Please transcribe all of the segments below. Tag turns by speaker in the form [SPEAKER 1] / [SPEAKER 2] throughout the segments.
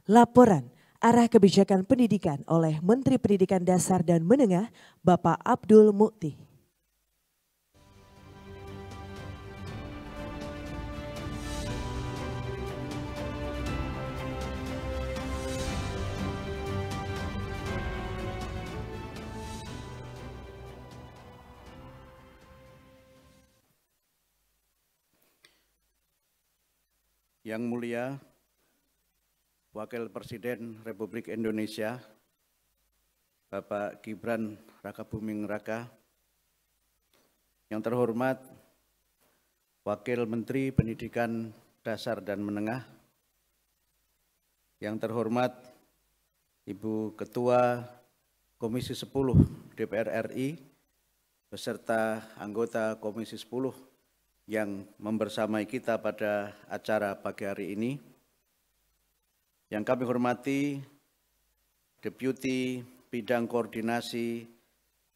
[SPEAKER 1] Laporan arah kebijakan pendidikan oleh Menteri Pendidikan Dasar dan Menengah, Bapak Abdul Mukti.
[SPEAKER 2] Yang mulia Wakil Presiden Republik Indonesia, Bapak Gibran Rakabuming Raka, yang terhormat Wakil Menteri Pendidikan Dasar dan Menengah, yang terhormat Ibu Ketua Komisi 10 DPR RI, beserta anggota Komisi 10 yang membersamai kita pada acara pagi hari ini. Yang kami hormati Deputi Bidang Koordinasi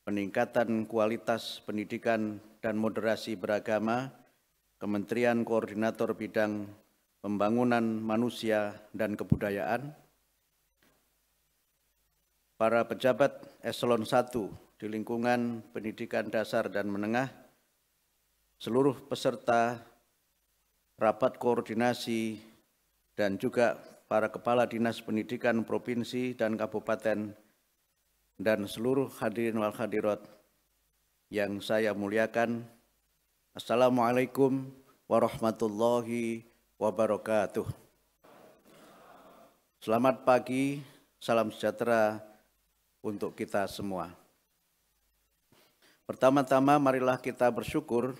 [SPEAKER 2] Peningkatan Kualitas Pendidikan dan Moderasi Beragama, Kementerian Koordinator Bidang Pembangunan Manusia dan Kebudayaan, para pejabat Eselon 1 di lingkungan pendidikan dasar dan menengah, seluruh peserta rapat koordinasi dan juga para kepala dinas pendidikan provinsi dan kabupaten dan seluruh hadirin wal hadirat yang saya muliakan. Assalamualaikum warahmatullahi wabarakatuh. Selamat pagi, salam sejahtera untuk kita semua. Pertama-tama marilah kita bersyukur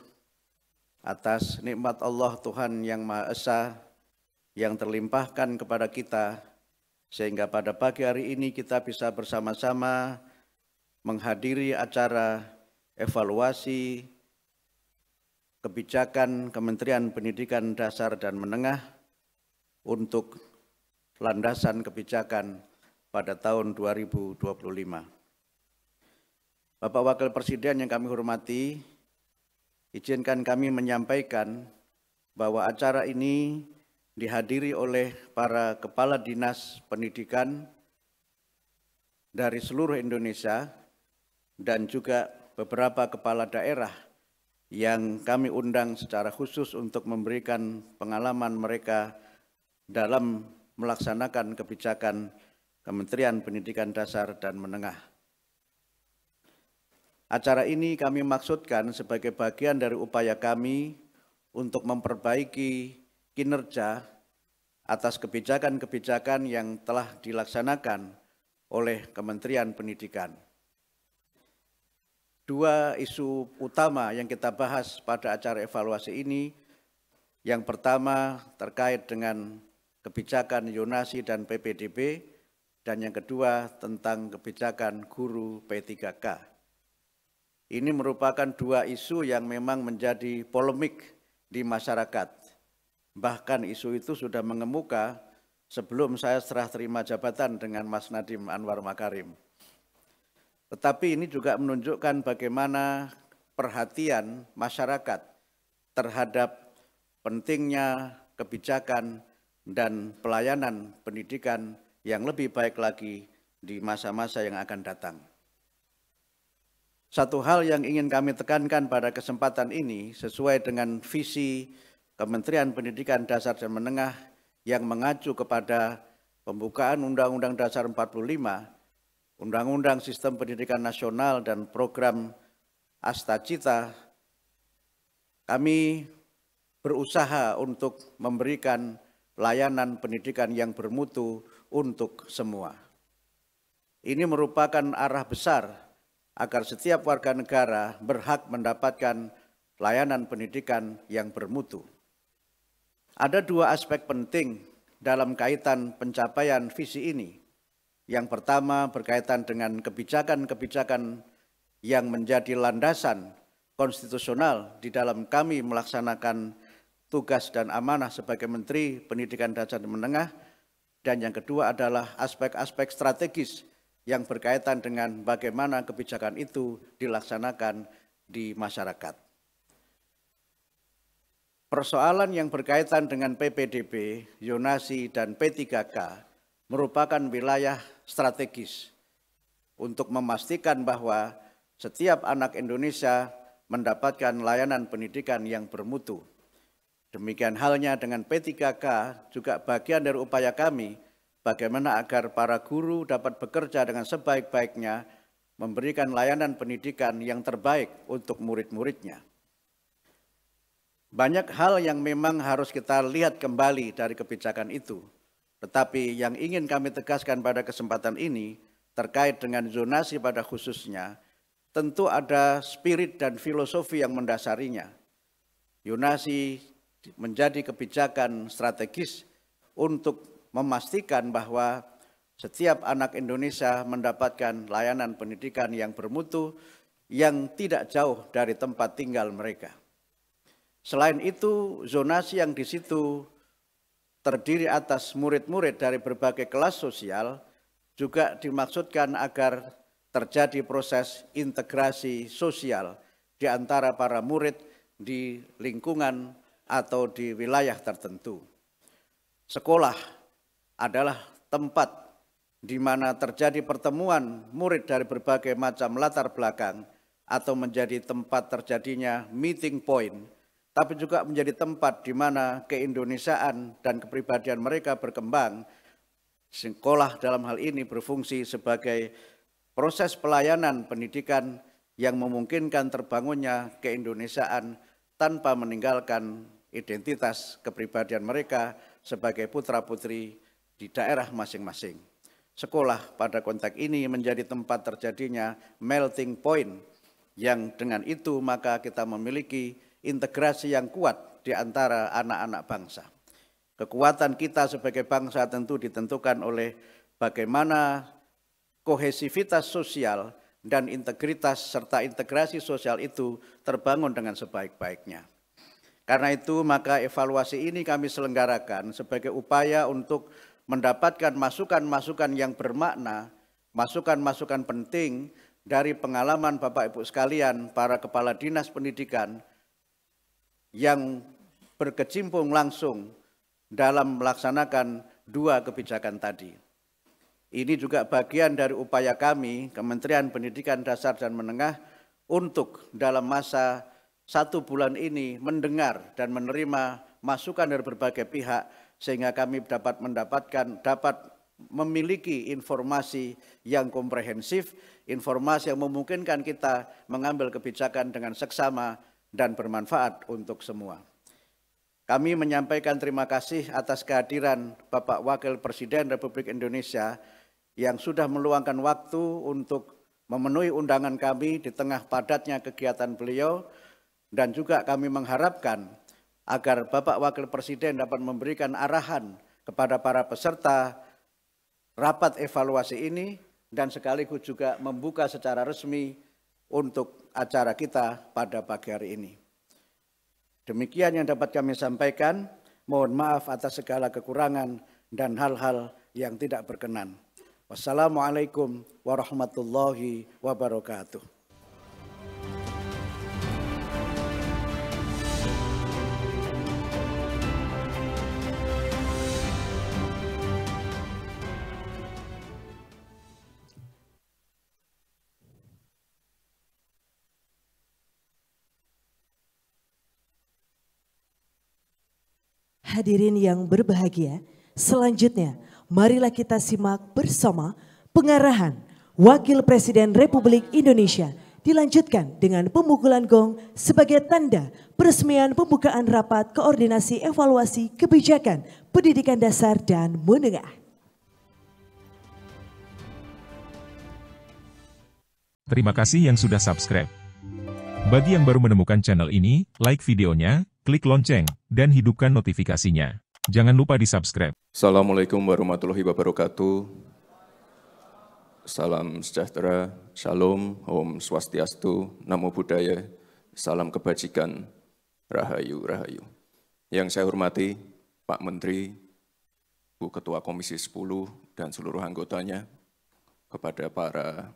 [SPEAKER 2] atas nikmat Allah Tuhan yang Maha Esa yang terlimpahkan kepada kita, sehingga pada pagi hari ini kita bisa bersama-sama menghadiri acara evaluasi kebijakan Kementerian Pendidikan Dasar dan Menengah untuk landasan kebijakan pada tahun 2025. Bapak Wakil Presiden yang kami hormati, izinkan kami menyampaikan bahwa acara ini dihadiri oleh para kepala dinas pendidikan dari seluruh Indonesia dan juga beberapa kepala daerah yang kami undang secara khusus untuk memberikan pengalaman mereka dalam melaksanakan kebijakan Kementerian Pendidikan Dasar dan Menengah. Acara ini kami maksudkan sebagai bagian dari upaya kami untuk memperbaiki kinerja atas kebijakan-kebijakan yang telah dilaksanakan oleh Kementerian Pendidikan. Dua isu utama yang kita bahas pada acara evaluasi ini, yang pertama terkait dengan kebijakan Yonasi dan PPDB, dan yang kedua tentang kebijakan guru P3K. Ini merupakan dua isu yang memang menjadi polemik di masyarakat. Bahkan isu itu sudah mengemuka sebelum saya serah terima jabatan dengan Mas Nadiem Anwar Makarim. Tetapi ini juga menunjukkan bagaimana perhatian masyarakat terhadap pentingnya kebijakan dan pelayanan pendidikan yang lebih baik lagi di masa-masa yang akan datang. Satu hal yang ingin kami tekankan pada kesempatan ini sesuai dengan visi Kementerian Pendidikan Dasar dan Menengah yang mengacu kepada pembukaan Undang-Undang Dasar 45, Undang-Undang Sistem Pendidikan Nasional dan Program Astacita, kami berusaha untuk memberikan layanan pendidikan yang bermutu untuk semua. Ini merupakan arah besar agar setiap warga negara berhak mendapatkan layanan pendidikan yang bermutu. Ada dua aspek penting dalam kaitan pencapaian visi ini. Yang pertama berkaitan dengan kebijakan-kebijakan yang menjadi landasan konstitusional di dalam kami melaksanakan tugas dan amanah sebagai Menteri Pendidikan Dasar dan Menengah. Dan yang kedua adalah aspek-aspek strategis yang berkaitan dengan bagaimana kebijakan itu dilaksanakan di masyarakat. Persoalan yang berkaitan dengan PPDB, Yonasi, dan P3K merupakan wilayah strategis untuk memastikan bahwa setiap anak Indonesia mendapatkan layanan pendidikan yang bermutu. Demikian halnya dengan P3K, juga bagian dari upaya kami bagaimana agar para guru dapat bekerja dengan sebaik-baiknya, memberikan layanan pendidikan yang terbaik untuk murid-muridnya. Banyak hal yang memang harus kita lihat kembali dari kebijakan itu, tetapi yang ingin kami tegaskan pada kesempatan ini terkait dengan zonasi pada khususnya, tentu ada spirit dan filosofi yang mendasarinya. Zonasi menjadi kebijakan strategis untuk memastikan bahwa setiap anak Indonesia mendapatkan layanan pendidikan yang bermutu yang tidak jauh dari tempat tinggal mereka. Selain itu, zonasi yang di situ terdiri atas murid-murid dari berbagai kelas sosial juga dimaksudkan agar terjadi proses integrasi sosial di antara para murid di lingkungan atau di wilayah tertentu. Sekolah adalah tempat di mana terjadi pertemuan murid dari berbagai macam latar belakang atau menjadi tempat terjadinya meeting point, tapi juga menjadi tempat di mana keindonesiaan dan kepribadian mereka berkembang. Sekolah dalam hal ini berfungsi sebagai proses pelayanan pendidikan yang memungkinkan terbangunnya keindonesiaan tanpa meninggalkan identitas kepribadian mereka sebagai putra-putri di daerah masing-masing. Sekolah pada konteks ini menjadi tempat terjadinya melting point, yang dengan itu maka kita memiliki integrasi yang kuat di antara anak-anak bangsa. Kekuatan kita sebagai bangsa tentu ditentukan oleh bagaimana kohesivitas sosial dan integritas serta integrasi sosial itu terbangun dengan sebaik-baiknya. Karena itu maka evaluasi ini kami selenggarakan sebagai upaya untuk mendapatkan masukan-masukan yang bermakna, masukan-masukan penting dari pengalaman Bapak Ibu sekalian, para kepala dinas pendidikan yang berkecimpung langsung dalam melaksanakan dua kebijakan tadi. Ini juga bagian dari upaya kami, Kementerian Pendidikan Dasar dan Menengah, untuk dalam masa 1 bulan ini mendengar dan menerima masukan dari berbagai pihak sehingga kami dapat memiliki informasi yang komprehensif, informasi yang memungkinkan kita mengambil kebijakan dengan seksama dan bermanfaat untuk semua. Kami menyampaikan terima kasih atas kehadiran Bapak Wakil Presiden Republik Indonesia yang sudah meluangkan waktu untuk memenuhi undangan kami di tengah padatnya kegiatan beliau. Dan juga kami mengharapkan agar Bapak Wakil Presiden dapat memberikan arahan kepada para peserta rapat evaluasi ini dan sekaligus juga membuka secara resmi untuk acara kita pada pagi hari ini. Demikian yang dapat kami sampaikan. Mohon maaf atas segala kekurangan dan hal-hal yang tidak berkenan. Wassalamualaikum warahmatullahi wabarakatuh.
[SPEAKER 1] Hadirin yang berbahagia, selanjutnya marilah kita simak bersama pengarahan Wakil Presiden Republik Indonesia dilanjutkan dengan pemukulan gong sebagai tanda peresmian pembukaan rapat koordinasi evaluasi kebijakan pendidikan dasar dan menengah.
[SPEAKER 3] Terima kasih yang sudah subscribe. Bagi yang baru menemukan channel ini, like videonya, klik lonceng, dan hidupkan notifikasinya. Jangan lupa di-subscribe.
[SPEAKER 4] Assalamualaikum warahmatullahi wabarakatuh. Salam sejahtera, shalom, om swastiastu, namo buddhaya, salam kebajikan, rahayu, rahayu. Yang saya hormati Pak Menteri, Bu Ketua Komisi 10, dan seluruh anggotanya, kepada para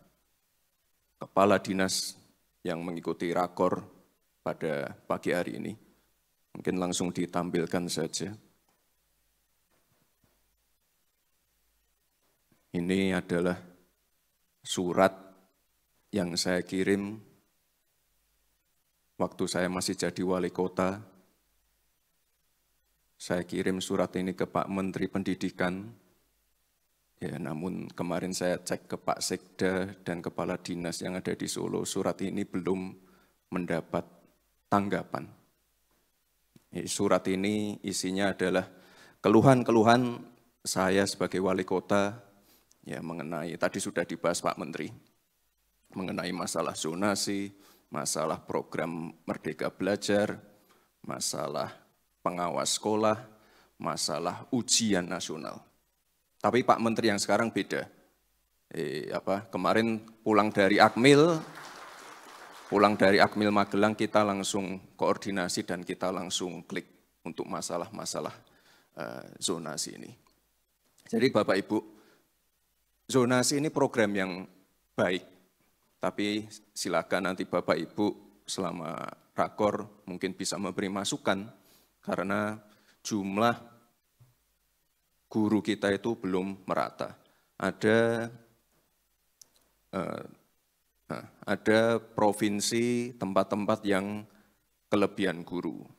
[SPEAKER 4] kepala dinas yang mengikuti rakor pada pagi hari ini. Mungkin langsung ditampilkan saja. Ini adalah surat yang saya kirim waktu saya masih jadi wali kota. Saya kirim surat ini ke Pak Menteri Pendidikan. Ya, namun kemarin saya cek ke Pak Sekda dan Kepala Dinas yang ada di Solo, surat ini belum mendapat tanggapan. Surat ini isinya adalah keluhan-keluhan saya sebagai wali kota, ya mengenai, tadi sudah dibahas Pak Menteri, mengenai masalah zonasi, masalah program Merdeka Belajar, masalah pengawas sekolah, masalah ujian nasional. Tapi Pak Menteri yang sekarang beda. Kemarin pulang dari Akmil Magelang, kita langsung koordinasi dan kita langsung klik untuk masalah-masalah zonasi ini. Jadi Bapak Ibu, zonasi ini program yang baik, tapi silakan nanti Bapak Ibu selama rakor mungkin bisa memberi masukan, karena jumlah guru kita itu belum merata. Ada provinsi tempat-tempat yang kelebihan guru.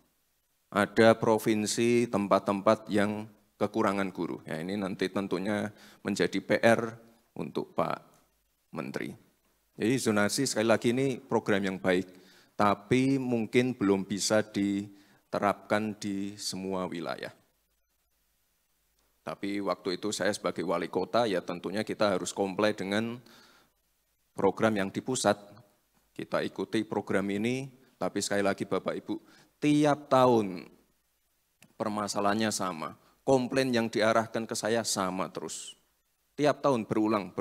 [SPEAKER 4] Ada provinsi tempat-tempat yang kekurangan guru. Ya, ini nanti tentunya menjadi PR untuk Pak Menteri. Jadi zonasi sekali lagi ini program yang baik, tapi mungkin belum bisa diterapkan di semua wilayah. Tapi waktu itu saya sebagai wali kota, ya tentunya kita harus comply dengan program yang di pusat. Kita ikuti program ini, tapi sekali lagi Bapak Ibu, tiap tahun permasalahannya sama. Komplain yang diarahkan ke saya sama terus. Tiap tahun berulang.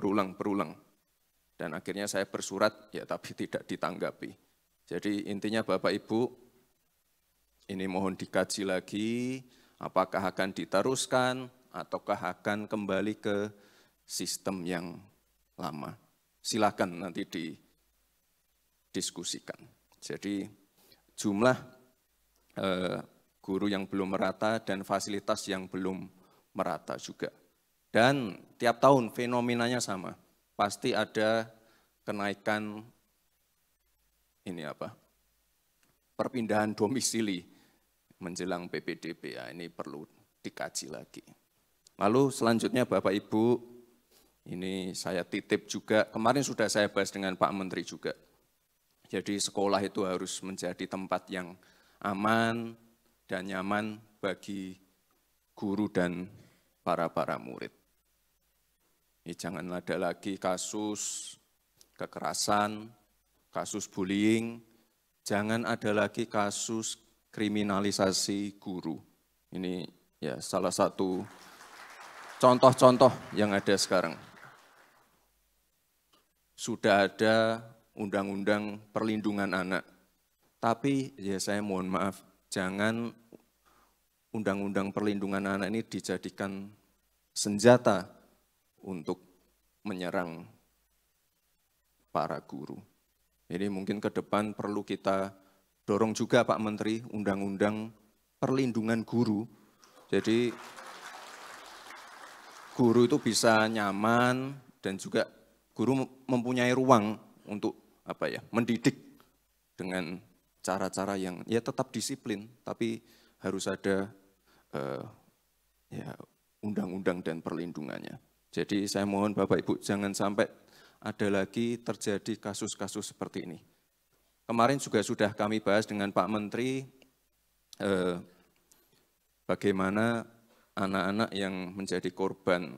[SPEAKER 4] Dan akhirnya saya bersurat, ya tapi tidak ditanggapi. Jadi intinya Bapak Ibu, ini mohon dikaji lagi, apakah akan diteruskan, ataukah akan kembali ke sistem yang lama. Silakan nanti didiskusikan. Jadi jumlah guru yang belum merata dan fasilitas yang belum merata juga. Dan tiap tahun fenomenanya sama. Pasti ada kenaikan perpindahan domisili menjelang PPDB. Ya, ini perlu dikaji lagi. Lalu selanjutnya Bapak Ibu, ini saya titip juga, kemarin sudah saya bahas dengan Pak Menteri juga. Jadi sekolah itu harus menjadi tempat yang aman dan nyaman bagi guru dan para murid. Ini jangan ada lagi kasus kekerasan, kasus bullying, jangan ada lagi kasus kriminalisasi guru. Ini ya salah satu contoh-contoh yang ada sekarang. Sudah ada undang-undang perlindungan anak, tapi ya saya mohon maaf, jangan undang-undang perlindungan anak ini dijadikan senjata untuk menyerang para guru. Jadi mungkin ke depan perlu kita dorong juga Pak Menteri undang-undang perlindungan guru. Jadi guru itu bisa nyaman dan juga guru mempunyai ruang untuk mendidik dengan cara-cara yang ya tetap disiplin, tapi harus ada undang-undang dan perlindungannya. Jadi saya mohon Bapak Ibu jangan sampai ada lagi terjadi kasus-kasus seperti ini. Kemarin juga sudah kami bahas dengan Pak Menteri bagaimana anak-anak yang menjadi korban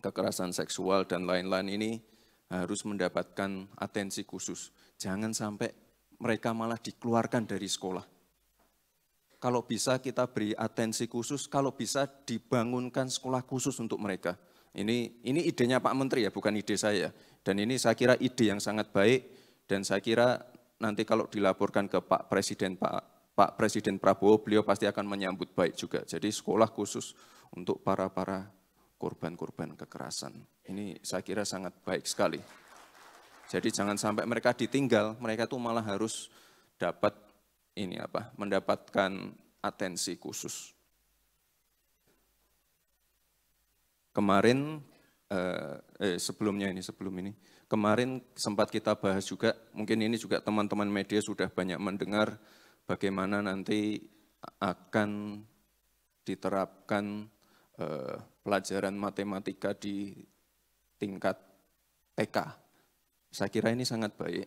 [SPEAKER 4] kekerasan seksual dan lain-lain ini harus mendapatkan atensi khusus. Jangan sampai mereka malah dikeluarkan dari sekolah. Kalau bisa kita beri atensi khusus, kalau bisa dibangunkan sekolah khusus untuk mereka. Ini idenya Pak Menteri ya, bukan ide saya. Dan ini saya kira ide yang sangat baik, dan saya kira nanti kalau dilaporkan ke Pak Presiden Prabowo, beliau pasti akan menyambut baik juga. Jadi sekolah khusus untuk para korban-korban kekerasan. Ini saya kira sangat baik sekali. Jadi jangan sampai mereka ditinggal, mereka tuh malah harus mendapatkan atensi khusus. Kemarin sebelum ini. Kemarin sempat kita bahas juga, mungkin ini juga teman-teman media sudah banyak mendengar bagaimana nanti akan diterapkan pelajaran matematika di tingkat TK. Saya kira ini sangat baik.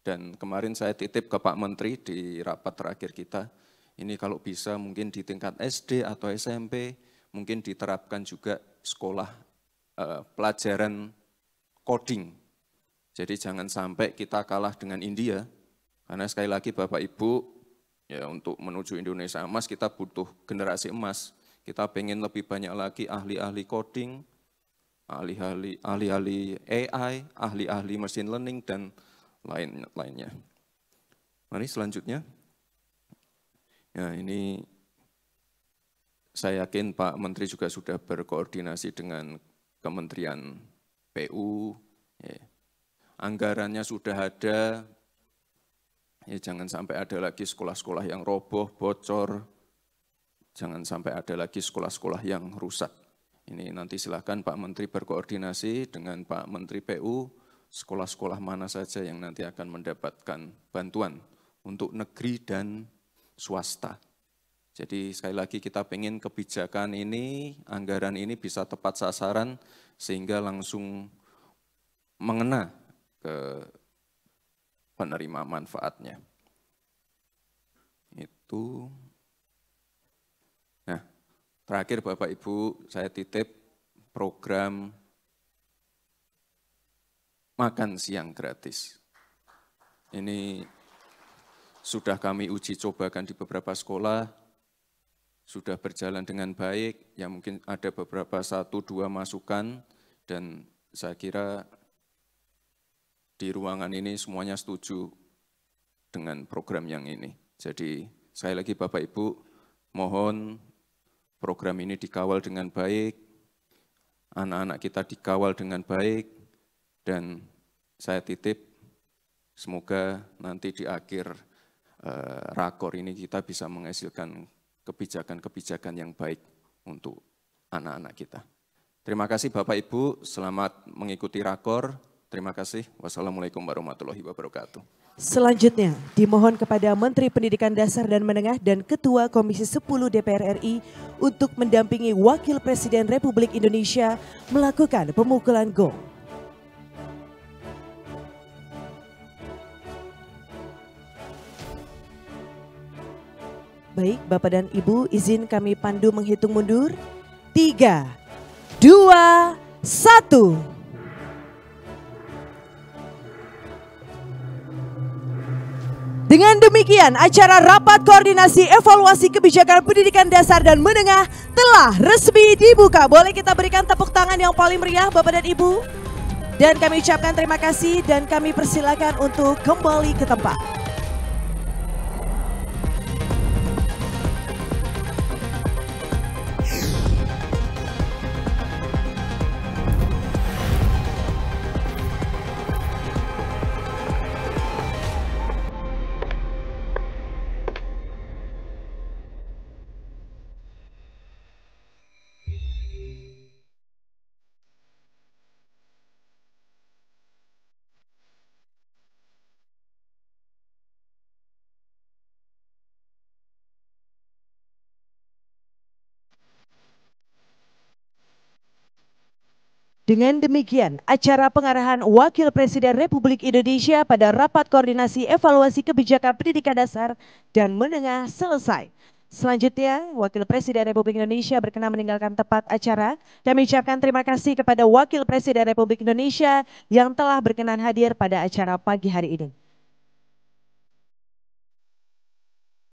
[SPEAKER 4] Dan kemarin saya titip ke Pak Menteri di rapat terakhir kita, ini kalau bisa mungkin di tingkat SD atau SMP, mungkin diterapkan juga sekolah pelajaran coding. Jadi jangan sampai kita kalah dengan India, karena sekali lagi Bapak Ibu, ya untuk menuju Indonesia emas kita butuh generasi emas. Kita pengen lebih banyak lagi ahli-ahli coding, ahli-ahli AI, ahli-ahli machine learning, dan lainnya. Mari selanjutnya. Ya, ini saya yakin Pak Menteri juga sudah berkoordinasi dengan Kementerian PU. Ya. Anggarannya sudah ada. Ya, jangan sampai ada lagi sekolah-sekolah yang roboh, bocor. Jangan sampai ada lagi sekolah-sekolah yang rusak. Ini nanti silakan Pak Menteri berkoordinasi dengan Pak Menteri PU, sekolah-sekolah mana saja yang nanti akan mendapatkan bantuan untuk negeri dan swasta. Jadi sekali lagi kita pengen kebijakan ini, anggaran ini bisa tepat sasaran sehingga langsung mengena ke penerima manfaatnya. Itu. Nah, terakhir Bapak Ibu, saya titip program makan siang gratis. Ini sudah kami uji cobakan di beberapa sekolah, sudah berjalan dengan baik, ya mungkin ada beberapa 1-2 masukan, dan saya kira di ruangan ini semuanya setuju dengan program yang ini. Jadi sekali lagi Bapak Ibu, mohon program ini dikawal dengan baik, anak-anak kita dikawal dengan baik, dan saya titip semoga nanti di akhir rakor ini kita bisa menghasilkan kebijakan-kebijakan yang baik untuk anak-anak kita. Terima kasih Bapak Ibu, selamat mengikuti rakor. Terima kasih. Wassalamualaikum warahmatullahi wabarakatuh.
[SPEAKER 1] Selanjutnya dimohon kepada Menteri Pendidikan Dasar dan Menengah dan Ketua Komisi 10 DPR RI untuk mendampingi Wakil Presiden Republik Indonesia melakukan pemukulan gong. Baik, Bapak dan Ibu, izin kami pandu menghitung mundur. 3, 2, 1. Dengan demikian, acara Rapat Koordinasi Evaluasi Kebijakan Pendidikan Dasar dan Menengah telah resmi dibuka. Boleh kita berikan tepuk tangan yang paling meriah, Bapak dan Ibu? Dan kami ucapkan terima kasih dan kami persilakan untuk kembali ke tempat. Dengan demikian, acara pengarahan Wakil Presiden Republik Indonesia pada Rapat Koordinasi Evaluasi Kebijakan Pendidikan Dasar dan Menengah selesai. Selanjutnya, Wakil Presiden Republik Indonesia berkenan meninggalkan tempat acara. Kami ucapkan terima kasih kepada Wakil Presiden Republik Indonesia yang telah berkenan hadir pada acara pagi hari ini.